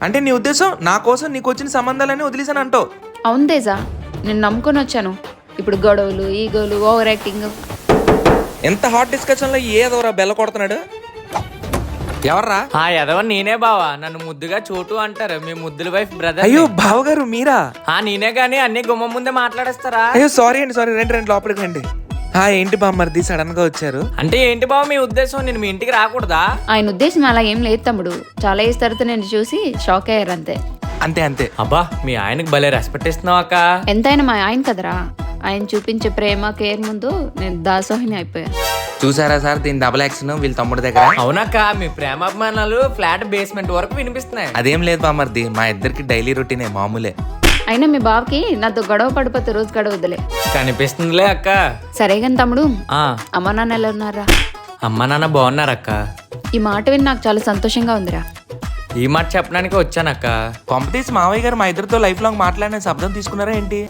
అంటే నీ ఉద్దేశం నా కోసం నీకు వచ్చిన సంబంధాలన్నీ వదిలేసాను అంటావు? అవును తేజ, నేను నమ్ముకొని వచ్చాను. ఇప్పుడు గొడవలు, ఈగోలు, ఓవర్ యాక్టింగ్. ఎంత హాట్ డిస్కషన్ లో ఏదోరా బెల్ల కొడుతున్నాడు? ఎవర్రా? ఎదవ నేనే బావా. నన్ను ముద్దుగా చోటు అంటారు. మీ ముద్దుల వైఫ్ బ్రదర్. అయ్యో బావగారు మీరా? నేనే గానీ అన్ని గుమ్మం ముందే మాట్లాడేస్తారా? అయ్యో సారీ అండి, సారీ. రండి లోపలికి రండి. ఏంటి బామ్మర్ది సడన్ గా వచ్చారు? అంటే ఏంటి బావ మీ ఉద్దేశం? నేను మీ ఇంటికి రాకూడదా? ఆయన ఉద్దేశం అలా ఏం లేదు తమ్ముడు. చాలా ఏజ్ తర్వాత నేను చూసి షాక్ అయ్యారు అంతే. అంతే అంతే. అబ్బా మీ ఆయనకి భలే రెస్పెక్ట్ ఇస్తున్నావు అక్క. ఎంతైనా మా ఆయన కదరా. ఆయన చూపించే ప్రేమ కేర్ ముందు నేను దాసోహిని అయిపోయాను. చూసారా సార్ దీని డబుల్ యాక్షన్ వీళ్ళ తమ్ముడి దగ్గర? అవునక్క, మీ ప్రేమాభిమానాలు ఫ్లాట్ బేస్మెంట్ వరకు వినిపిస్తున్నాయి. అదేం లేదు బామ్మర్ది, మా ఇద్దరికి డైలీ రొటీనే, మామూలే. అయినా మీ బావకి నాతో గొడవ పడిపోతే రోజు గడవద్దులే. కనిపిస్తుందిలే అక్క. సరే గాని తమ్ముడు, ఆ అమ్మ నాన్న ఎలా ఉన్నారా? అమ్మ నాన్న బాగున్నారక్క. ఈ మాట విని నాకు చాలా సంతోషంగా ఉందిరా. ఈ మాట చెప్పడానికి వచ్చానక్క. కొంపతీసి మావయ్య గారు మా ఇద్దరితో లైఫ్ లాంగ్ మాట్లాడిన శబ్దం తీసుకున్నారా ఏంటి?